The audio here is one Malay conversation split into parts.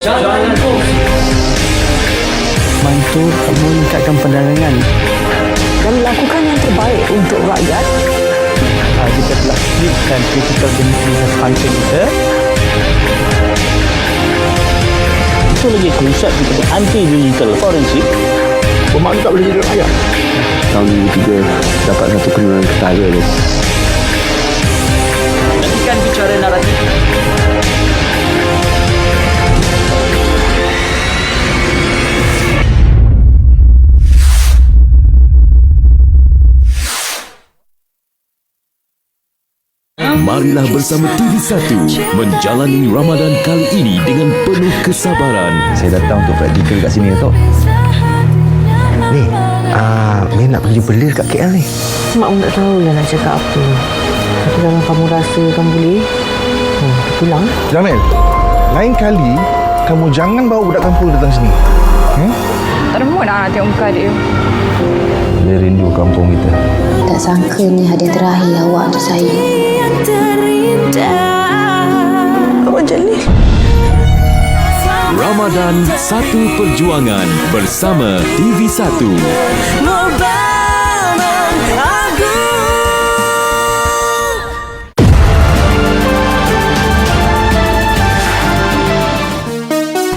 Bantu meningkatkan penerangan dan lakukan yang terbaik untuk rakyat. Kita telah slipkan critical communication function kita. Itu lagi konsep kita anti-digital forensik. Bermakna tak boleh jadi rakyat. Tahun 2003 dapat satu penilaian ketara tu. Nantikan bicara naratif. Marilah bersama TV1 menjalani Ramadan kali ini dengan penuh kesabaran. Saya datang untuk praktikal kat sini, Tok. Ni, Mei nak pergi belir kat KL ni. Mak tak tahulah nak cakap apa. Tapi kalau kamu rasa kamu boleh, pulang. Jamil, lain kali kamu jangan bawa budak kampung datang sini. Tak ada mood nak tengok muka dia. Dia rindu kampung kita. Tak sangka ni hadiah terakhir awak untuk saya. Abang Jalil. Ramadan Satu Perjuangan bersama TV1.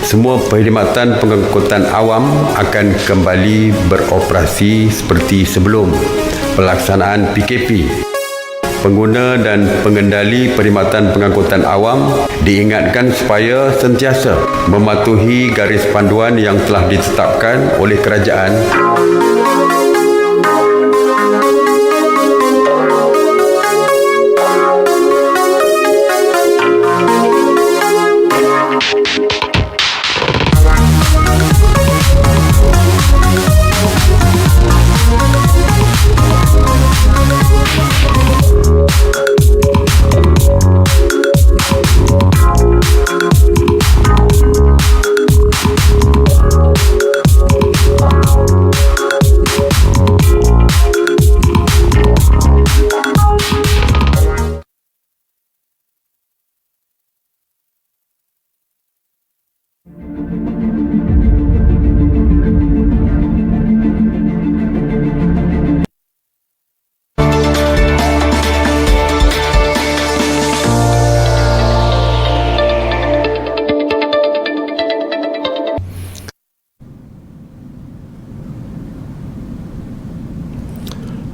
Semua perkhidmatan pengangkutan awam akan kembali beroperasi seperti sebelum pelaksanaan PKP. Pengguna dan pengendali perkhidmatan pengangkutan awam diingatkan supaya sentiasa mematuhi garis panduan yang telah ditetapkan oleh kerajaan.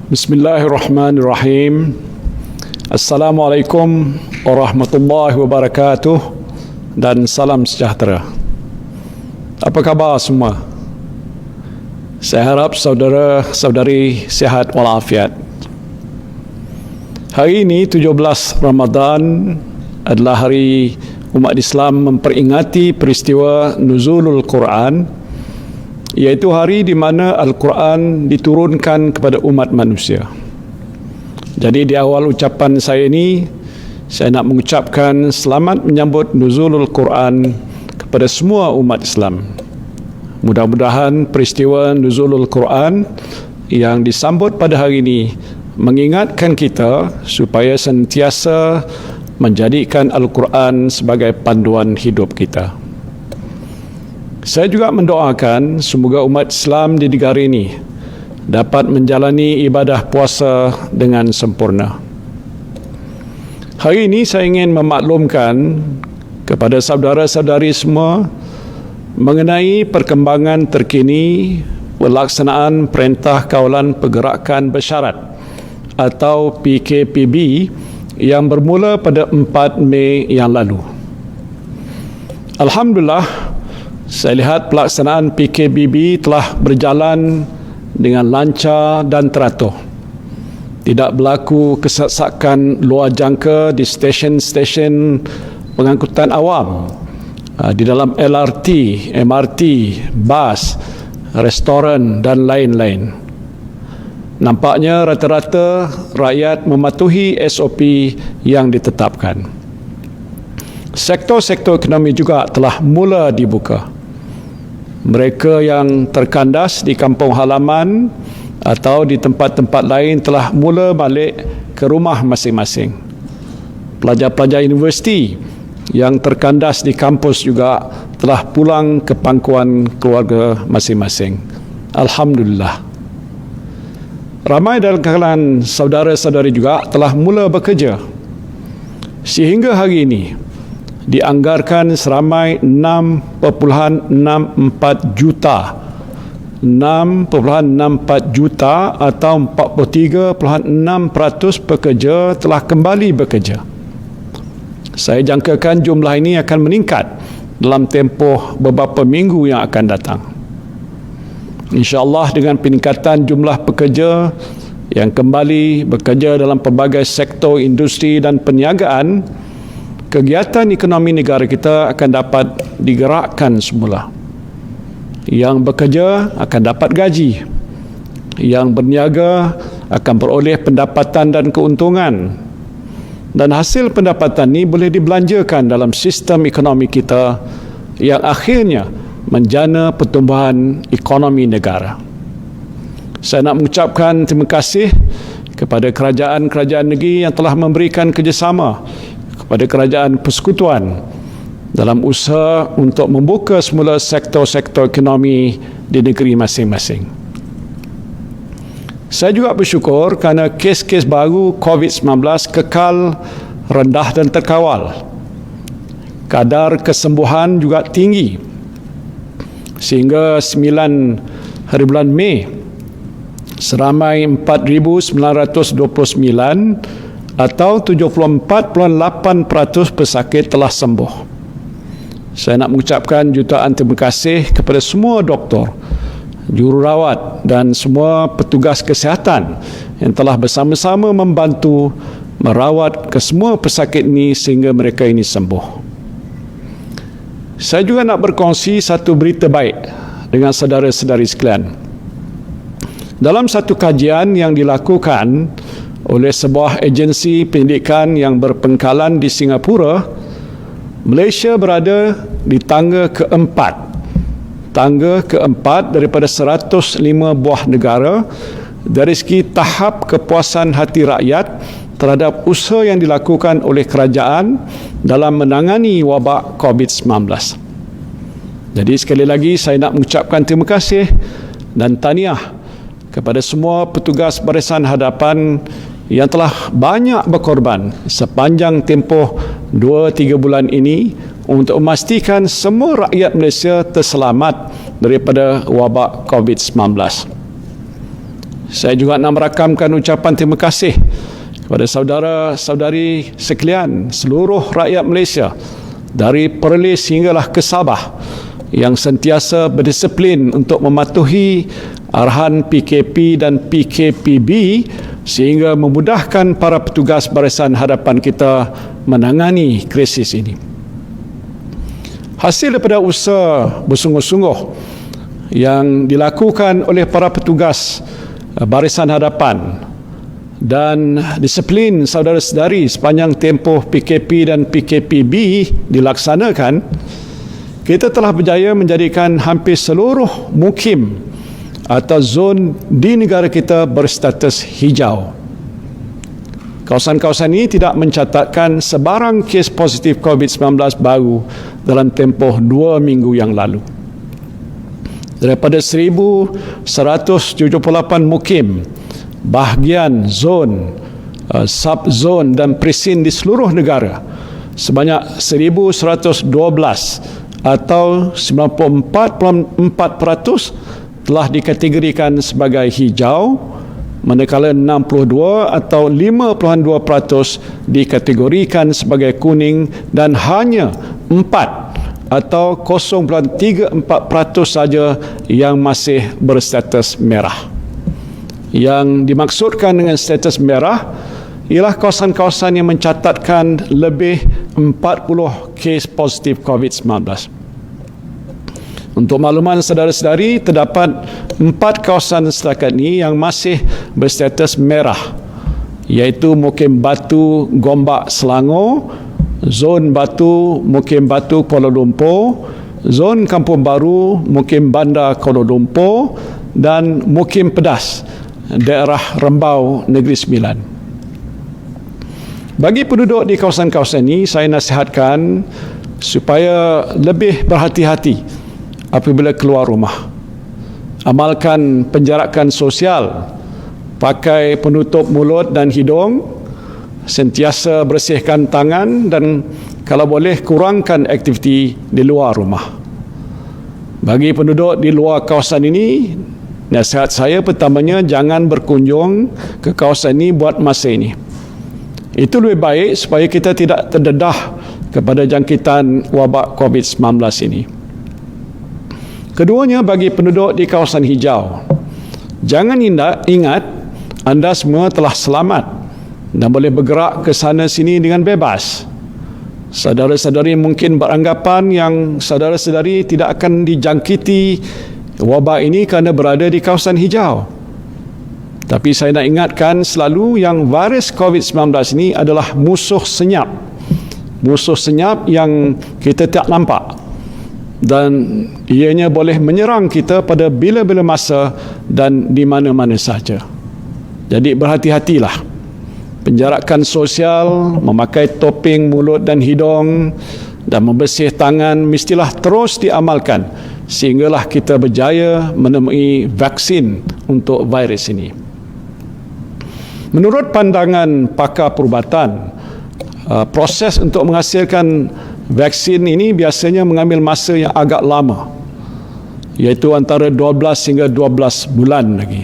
Bismillahirrahmanirrahim. Assalamualaikum warahmatullahi wabarakatuh dan salam sejahtera. Apa khabar semua? Saya harap saudara-saudari sihat walafiat. Hari ini 17 Ramadan adalah hari umat Islam memperingati peristiwa nuzulul Quran, iaitu hari di mana Al-Quran diturunkan kepada umat manusia. Jadi di awal ucapan saya ini, saya nak mengucapkan selamat menyambut nuzulul Quran kepada semua umat Islam. Mudah-mudahan peristiwa nuzulul Quran yang disambut pada hari ini mengingatkan kita supaya sentiasa menjadikan Al-Quran sebagai panduan hidup kita. Saya juga mendoakan semoga umat Islam di negara ini dapat menjalani ibadah puasa dengan sempurna. Hari ini saya ingin memaklumkan kepada saudara-saudari semua mengenai perkembangan terkini pelaksanaan Perintah Kawalan Pergerakan Bersyarat atau PKPB yang bermula pada 4 Mei yang lalu. Alhamdulillah, saya lihat pelaksanaan PKPB telah berjalan dengan lancar dan teratur. Tidak berlaku kesesakan luar jangka di stesen-stesen pengangkutan awam, di dalam LRT, MRT, bas, restoran dan lain-lain. Nampaknya rata-rata rakyat mematuhi SOP yang ditetapkan. Sektor-sektor ekonomi juga telah mula dibuka. Mereka yang terkandas di kampung halaman atau di tempat-tempat lain telah mula balik ke rumah masing-masing. Pelajar-pelajar universiti yang terkandas di kampus juga telah pulang ke pangkuan keluarga masing-masing. Alhamdulillah. Ramai dalam kalangan saudara-saudari juga telah mula bekerja. Sehingga hari ini dianggarkan seramai 6.64 juta 6.64 juta atau 43.6% pekerja telah kembali bekerja. Saya jangkakan jumlah ini akan meningkat dalam tempoh beberapa minggu yang akan datang. InsyaAllah dengan peningkatan jumlah pekerja yang kembali bekerja dalam pelbagai sektor industri dan perniagaan, kegiatan ekonomi negara kita akan dapat digerakkan semula. Yang bekerja akan dapat gaji, yang berniaga akan beroleh pendapatan dan keuntungan, dan hasil pendapatan ini boleh dibelanjakan dalam sistem ekonomi kita yang akhirnya menjana pertumbuhan ekonomi negara. Saya nak mengucapkan terima kasih kepada kerajaan-kerajaan negeri yang telah memberikan kerjasama kepada kerajaan persekutuan dalam usaha untuk membuka semula sektor-sektor ekonomi di negeri masing-masing. Saya juga bersyukur kerana kes-kes baru COVID-19 kekal rendah dan terkawal. Kadar kesembuhan juga tinggi. Sehingga 9 hari bulan Mei, seramai 4,929 atau 74.8% pesakit telah sembuh. Saya nak mengucapkan jutaan terima kasih kepada semua doktor, jururawat dan semua petugas kesihatan yang telah bersama-sama membantu merawat ke semua pesakit ini sehingga mereka ini sembuh. Saya juga nak berkongsi satu berita baik dengan saudara-saudari sekalian. Dalam satu kajian yang dilakukan oleh sebuah agensi pendidikan yang berpangkalan di Singapura, Malaysia berada di tangga keempat daripada 105 buah negara dari segi tahap kepuasan hati rakyat terhadap usaha yang dilakukan oleh kerajaan dalam menangani wabak COVID-19. Jadi sekali lagi saya nak mengucapkan terima kasih dan tahniah kepada semua petugas barisan hadapan yang telah banyak berkorban sepanjang tempoh 2-3 bulan ini untuk memastikan semua rakyat Malaysia terselamat daripada wabak COVID-19. Saya juga nak merakamkan ucapan terima kasih kepada saudara-saudari sekalian, seluruh rakyat Malaysia dari Perlis hinggalah ke Sabah yang sentiasa berdisiplin untuk mematuhi arahan PKP dan PKPB sehingga memudahkan para petugas barisan hadapan kita menangani krisis ini. Hasil daripada usaha bersungguh-sungguh yang dilakukan oleh para petugas barisan hadapan dan disiplin saudara-saudari sepanjang tempoh PKP dan PKPB dilaksanakan, kita telah berjaya menjadikan hampir seluruh mukim atau zon di negara kita berstatus hijau. Kawasan-kawasan ini tidak mencatatkan sebarang kes positif COVID-19 baru dalam tempoh 2 minggu yang lalu. Daripada 1,178 mukim, bahagian zon, subzon dan presin di seluruh negara, sebanyak 1,112 atau 94.4% telah dikategorikan sebagai hijau, manakala 62 atau 5.2% dikategorikan sebagai kuning dan hanya 4 atau 0.34% saja yang masih berstatus merah. Yang dimaksudkan dengan status merah ialah kawasan-kawasan yang mencatatkan lebih 40 kes positif COVID-19. Untuk makluman saudara-saudari, terdapat 4 kawasan setakat ini yang masih berstatus merah, iaitu Mukim Batu Gombak Selangor, Zon Batu Mukim Batu Kuala Lumpur, Zon Kampung Baru Mukim Bandar Kuala Lumpur dan Mukim Pedas daerah Rembau Negeri Sembilan. Bagi penduduk di kawasan-kawasan ini, saya nasihatkan supaya lebih berhati-hati apabila keluar rumah. Amalkan penjarakan sosial, pakai penutup mulut dan hidung, sentiasa bersihkan tangan dan kalau boleh kurangkan aktiviti di luar rumah. Bagi penduduk di luar kawasan ini, nasihat saya pertamanya jangan berkunjung ke kawasan ini buat masa ini. Itu lebih baik supaya kita tidak terdedah kepada jangkitan wabak COVID-19 ini. Keduanya, bagi penduduk di kawasan hijau, jangan ingat anda semua telah selamat dan boleh bergerak ke sana sini dengan bebas. Saudara-saudari mungkin beranggapan yang saudara-saudari tidak akan dijangkiti wabak ini kerana berada di kawasan hijau. Tapi saya nak ingatkan selalu yang virus COVID-19 ini adalah musuh senyap. Musuh senyap yang kita tak nampak. Dan ianya boleh menyerang kita pada bila-bila masa dan di mana-mana saja. Jadi berhati-hatilah. Penjarakan sosial, memakai topeng mulut dan hidung dan membersih tangan mestilah terus diamalkan sehinggalah kita berjaya menemui vaksin untuk virus ini. Menurut pandangan pakar perubatan, proses untuk menghasilkan vaksin ini biasanya mengambil masa yang agak lama, iaitu antara 12 hingga 12 bulan lagi.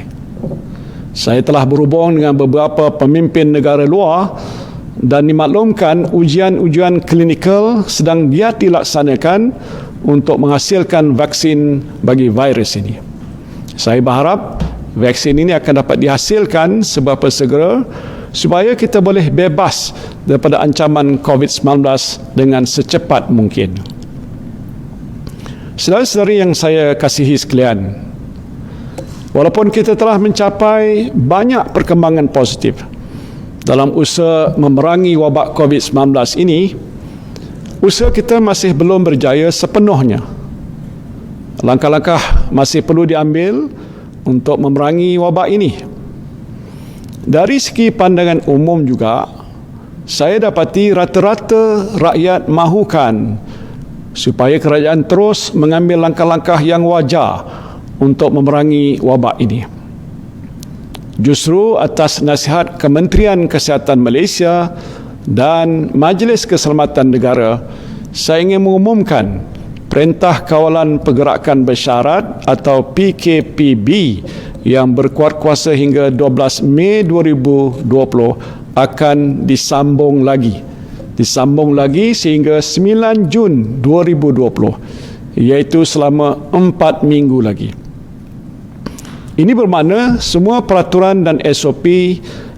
Saya telah berhubung dengan beberapa pemimpin negara luar dan dimaklumkan ujian-ujian klinikal sedang giat dilaksanakan untuk menghasilkan vaksin bagi virus ini. Saya berharap vaksin ini akan dapat dihasilkan seberapa segera supaya kita boleh bebas daripada ancaman COVID-19 dengan secepat mungkin. Saudara-saudari yang saya kasihi sekalian, walaupun kita telah mencapai banyak perkembangan positif dalam usaha memerangi wabak COVID-19 ini, usaha kita masih belum berjaya sepenuhnya. Langkah-langkah masih perlu diambil untuk memerangi wabak ini. Dari segi pandangan umum juga, saya dapati rata-rata rakyat mahukan supaya kerajaan terus mengambil langkah-langkah yang wajar untuk memerangi wabak ini. Justru atas nasihat Kementerian Kesihatan Malaysia dan Majlis Keselamatan Negara, saya ingin mengumumkan Perintah Kawalan Pergerakan Bersyarat atau PKPB yang berkuat kuasa hingga 12 Mei 2020 akan disambung lagi sehingga 9 Jun 2020, iaitu selama 4 minggu lagi. Ini bermakna semua peraturan dan SOP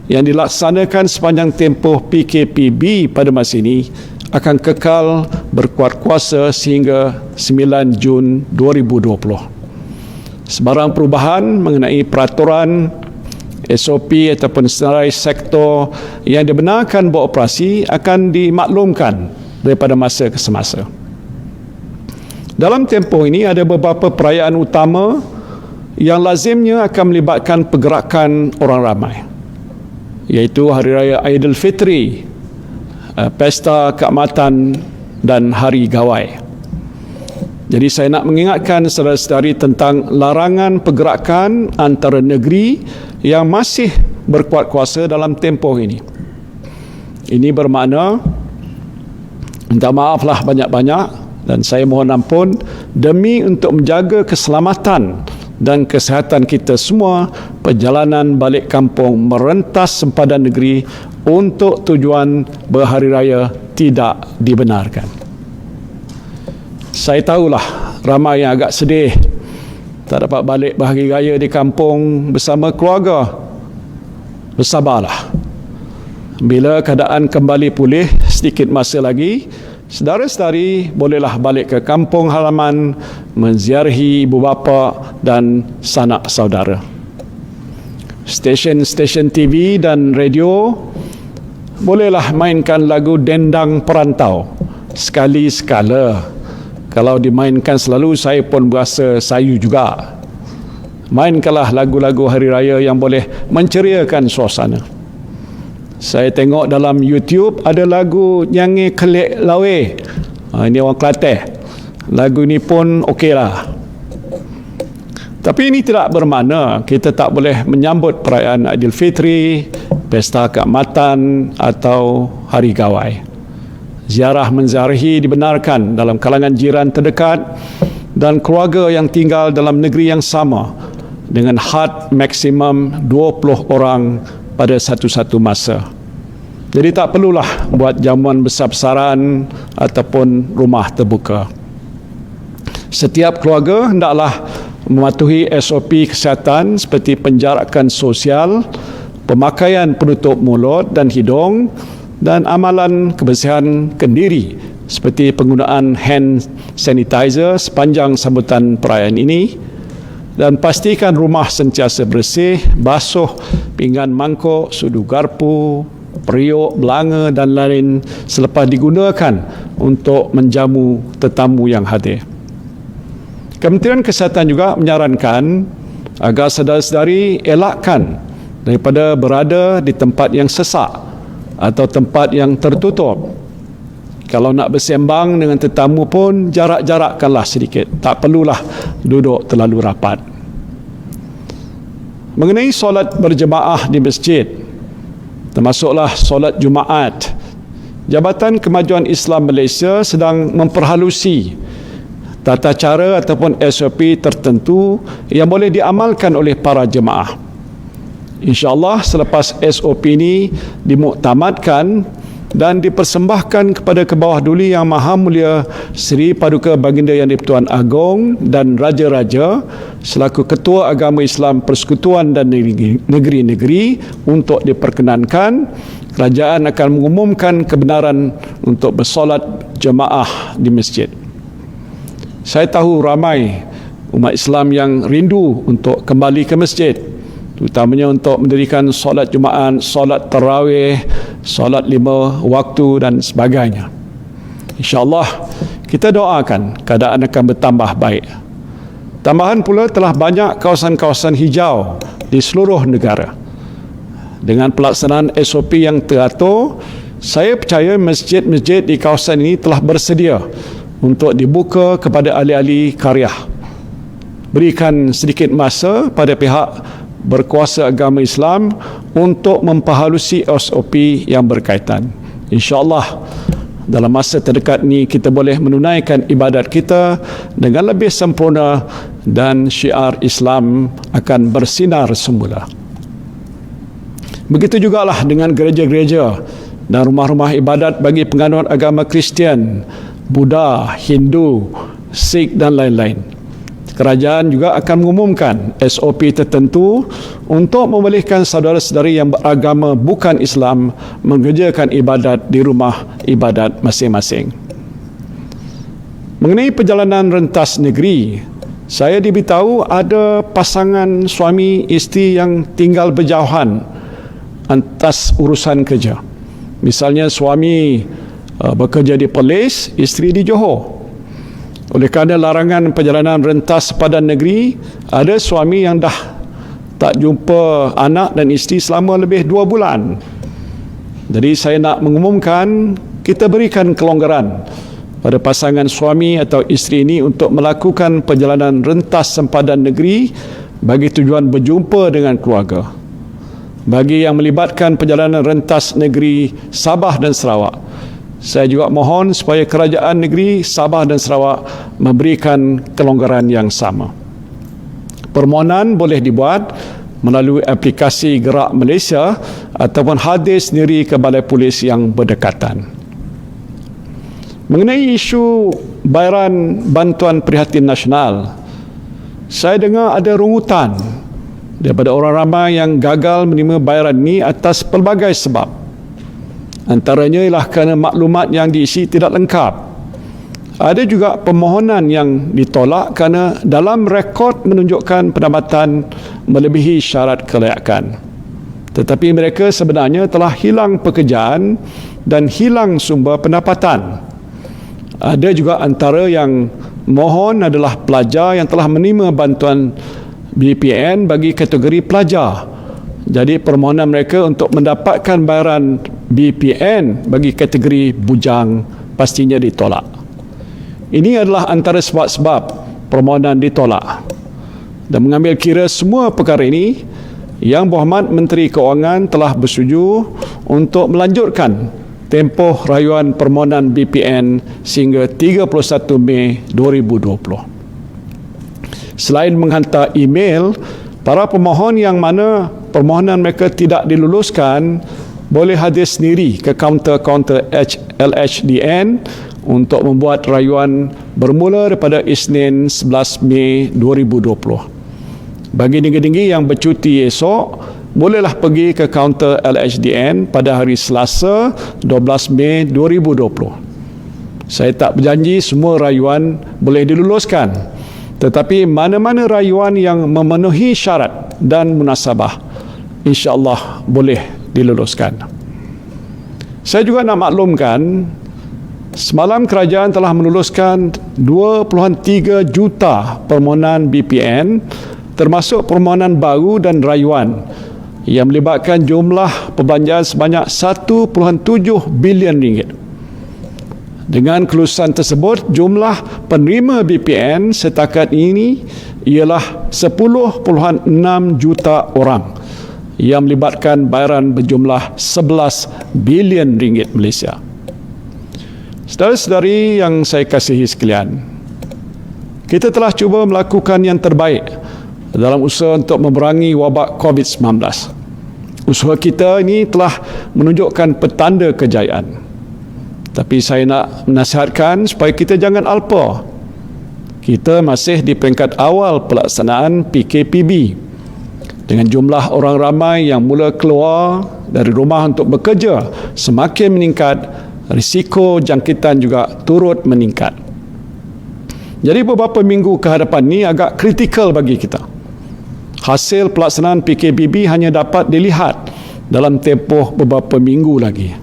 yang dilaksanakan sepanjang tempoh PKPB pada masa ini akan kekal berkuat kuasa sehingga 9 Jun 2020. Sebarang perubahan mengenai peraturan, SOP ataupun senarai sektor yang dibenarkan beroperasi akan dimaklumkan daripada masa ke semasa. Dalam tempoh ini ada beberapa perayaan utama yang lazimnya akan melibatkan pergerakan orang ramai, iaitu Hari Raya Aidilfitri, Pesta Keamatan dan Hari Gawai. Jadi saya nak mengingatkan saudara-saudari tentang larangan pergerakan antara negeri yang masih berkuat kuasa dalam tempoh ini. Ini bermakna, minta maaflah banyak-banyak dan saya mohon ampun demi untuk menjaga keselamatan dan kesihatan kita semua, perjalanan balik kampung merentas sempadan negeri untuk tujuan berhari raya tidak dibenarkan. Saya tahulah ramai yang agak sedih tak dapat balik berhari raya di kampung bersama keluarga. Bersabarlah. Bila keadaan kembali pulih sedikit masa lagi, saudara-saudari bolehlah balik ke kampung halaman menziarahi ibu bapa dan sanak saudara. Stesen-stesen TV dan radio bolehlah mainkan lagu Dendang Perantau sekali-sekala. Kalau dimainkan selalu, saya pun berasa sayu juga. Mainkanlah lagu-lagu hari raya yang boleh menceriakan suasana. Saya tengok dalam YouTube ada lagu Nyanyi Kelik Lawe Ini orang Kelantan. Lagu ini pun okey lah. Tapi ini tidak bermakna kita tak boleh menyambut perayaan Aidilfitri, pesta keamatan atau hari gawai. Ziarah menziarahi dibenarkan dalam kalangan jiran terdekat dan keluarga yang tinggal dalam negeri yang sama dengan had maksimum 20 orang pada satu-satu masa. Jadi tak perlulah buat jamuan besar-besaran ataupun rumah terbuka. Setiap keluarga hendaklah mematuhi SOP kesihatan seperti penjarakan sosial, pemakaian penutup mulut dan hidung dan amalan kebersihan kendiri seperti penggunaan hand sanitizer sepanjang sambutan perayaan ini, dan pastikan rumah sentiasa bersih, basuh pinggan mangkuk, sudu garpu, periuk, belanga dan lain selepas digunakan untuk menjamu tetamu yang hadir. Kementerian Kesihatan juga menyarankan agar saudara-saudari elakkan daripada berada di tempat yang sesak atau tempat yang tertutup. Kalau nak bersembang dengan tetamu pun jarak-jarakkanlah sedikit. Tak perlulah duduk terlalu rapat. Mengenai solat berjemaah di masjid, termasuklah solat Jumaat, Jabatan Kemajuan Islam Malaysia sedang memperhalusi tata cara ataupun SOP tertentu yang boleh diamalkan oleh para jemaah. InsyaAllah selepas SOP ini dimuktamadkan dan dipersembahkan kepada Kebawah Duli Yang Maha Mulia Seri Paduka Baginda Yang di-Pertuan Agong dan Raja-Raja selaku Ketua Agama Islam Persekutuan dan Negeri-Negeri untuk diperkenankan, kerajaan akan mengumumkan kebenaran untuk bersolat jemaah di masjid. Saya tahu ramai umat Islam yang rindu untuk kembali ke masjid, terutamanya untuk mendirikan solat Jumaat, solat tarawih, solat 5 waktu dan sebagainya. InsyaAllah kita doakan keadaan akan bertambah baik. Tambahan pula telah banyak kawasan-kawasan hijau di seluruh negara. Dengan pelaksanaan SOP yang teratur, saya percaya masjid-masjid di kawasan ini telah bersedia untuk dibuka kepada ahli-ahli karyah. Berikan sedikit masa pada pihak berkuasa agama Islam untuk memperhalusi SOP yang berkaitan. InsyaAllah dalam masa terdekat ini kita boleh menunaikan ibadat kita dengan lebih sempurna dan syiar Islam akan bersinar semula. Begitu jugalah dengan gereja-gereja dan rumah-rumah ibadat bagi penganut agama Kristian, Buddha, Hindu, Sikh dan lain-lain. Kerajaan juga akan mengumumkan SOP tertentu untuk membolehkan saudara-saudari yang beragama bukan Islam mengerjakan ibadat di rumah ibadat masing-masing. Mengenai perjalanan rentas negeri, saya diberitahu ada pasangan suami isteri yang tinggal berjauhan atas urusan kerja. Misalnya suami bekerja di Perlis, isteri di Johor. Oleh kerana larangan perjalanan rentas padan negeri, ada suami yang dah tak jumpa anak dan isteri selama lebih 2 bulan. Jadi saya nak mengumumkan, kita berikan kelonggaran pada pasangan suami atau isteri ini untuk melakukan perjalanan rentas sempadan negeri bagi tujuan berjumpa dengan keluarga. Bagi yang melibatkan perjalanan rentas negeri Sabah dan Sarawak, saya juga mohon supaya kerajaan negeri Sabah dan Sarawak memberikan kelonggaran yang sama. Permohonan boleh dibuat melalui aplikasi Gerak Malaysia ataupun hadir sendiri ke balai polis yang berdekatan. Mengenai isu bayaran bantuan prihatin nasional, saya dengar ada rungutan daripada orang ramai yang gagal menerima bayaran ini atas pelbagai sebab. Antaranya ialah kerana maklumat yang diisi tidak lengkap. Ada juga permohonan yang ditolak kerana dalam rekod menunjukkan pendapatan melebihi syarat kelayakan. Tetapi mereka sebenarnya telah hilang pekerjaan dan hilang sumber pendapatan. Ada juga antara yang mohon adalah pelajar yang telah menerima bantuan BPN bagi kategori pelajar. Jadi permohonan mereka untuk mendapatkan bayaran BPN bagi kategori bujang pastinya ditolak. Ini adalah antara sebab-sebab permohonan ditolak. Dan mengambil kira semua perkara ini, Yang Berhormat Menteri Keuangan telah bersetuju untuk melanjutkan tempoh rayuan permohonan BPN sehingga 31 Mei 2020. Selain menghantar email, para pemohon yang mana permohonan mereka tidak diluluskan boleh hadir sendiri ke kaunter-kaunter LHDN untuk membuat rayuan bermula daripada Isnin 11 Mei 2020. Bagi tinggi-tinggi yang bercuti esok, bolehlah pergi ke kaunter LHDN pada hari Selasa 12 Mei 2020. Saya tak berjanji semua rayuan boleh diluluskan, tetapi mana-mana rayuan yang memenuhi syarat dan munasabah, insya-Allah boleh diluluskan. Saya juga nak maklumkan, semalam kerajaan telah meluluskan 2.3 juta permohonan BPN, termasuk permohonan baru dan rayuan yang melibatkan jumlah perbelanjaan sebanyak 1.7 bilion ringgit. Dengan kelulusan tersebut, jumlah penerima BPN setakat ini ialah 10.6 juta orang yang melibatkan bayaran berjumlah 11 bilion ringgit Malaysia. Saudara-saudari yang saya kasihi sekalian, kita telah cuba melakukan yang terbaik dalam usaha untuk memerangi wabak COVID-19. Usaha kita ini telah menunjukkan petanda kejayaan. Tapi saya nak menasihatkan supaya kita jangan alpa. Kita masih di peringkat awal pelaksanaan PKPB. Dengan jumlah orang ramai yang mula keluar dari rumah untuk bekerja semakin meningkat, risiko jangkitan juga turut meningkat. Jadi beberapa minggu ke hadapan ini agak kritikal bagi kita. Hasil pelaksanaan PKPB hanya dapat dilihat dalam tempoh beberapa minggu lagi.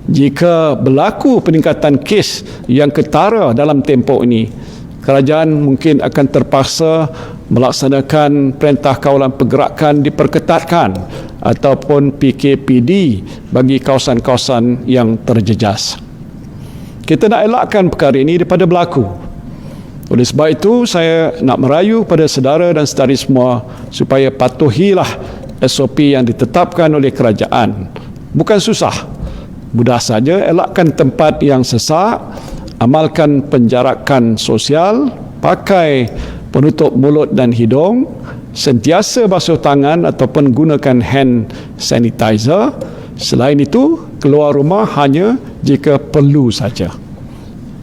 Jika berlaku peningkatan kes yang ketara dalam tempoh ini, kerajaan mungkin akan terpaksa melaksanakan Perintah Kawalan Pergerakan diperketatkan ataupun PKPD bagi kawasan-kawasan yang terjejas. Kita nak elakkan perkara ini daripada berlaku. Oleh sebab itu, saya nak merayu pada saudara dan saudari semua supaya patuhilah SOP yang ditetapkan oleh kerajaan. Bukan susah, mudah saja. Elakkan tempat yang sesak, amalkan penjarakan sosial, pakai penutup mulut dan hidung, sentiasa basuh tangan ataupun gunakan hand sanitizer. Selain itu, keluar rumah hanya jika perlu saja.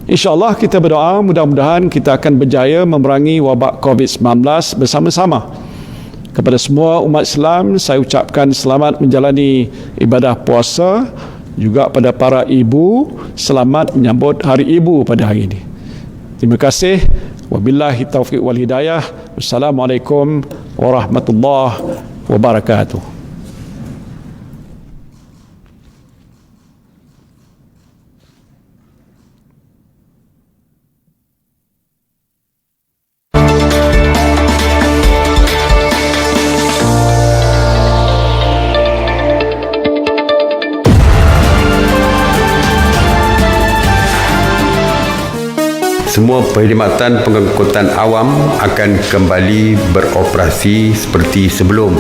InsyaAllah kita berdoa mudah-mudahan kita akan berjaya memerangi wabak COVID-19 bersama-sama. Kepada semua umat Islam, saya ucapkan selamat menjalani ibadah puasa. Juga pada para ibu, selamat menyambut Hari Ibu pada hari ini. Terima kasih. Wabillahi taufiq wal hidayah. Wassalamualaikum warahmatullahi wabarakatuh. Semua perkhidmatan pengangkutan awam akan kembali beroperasi seperti sebelum.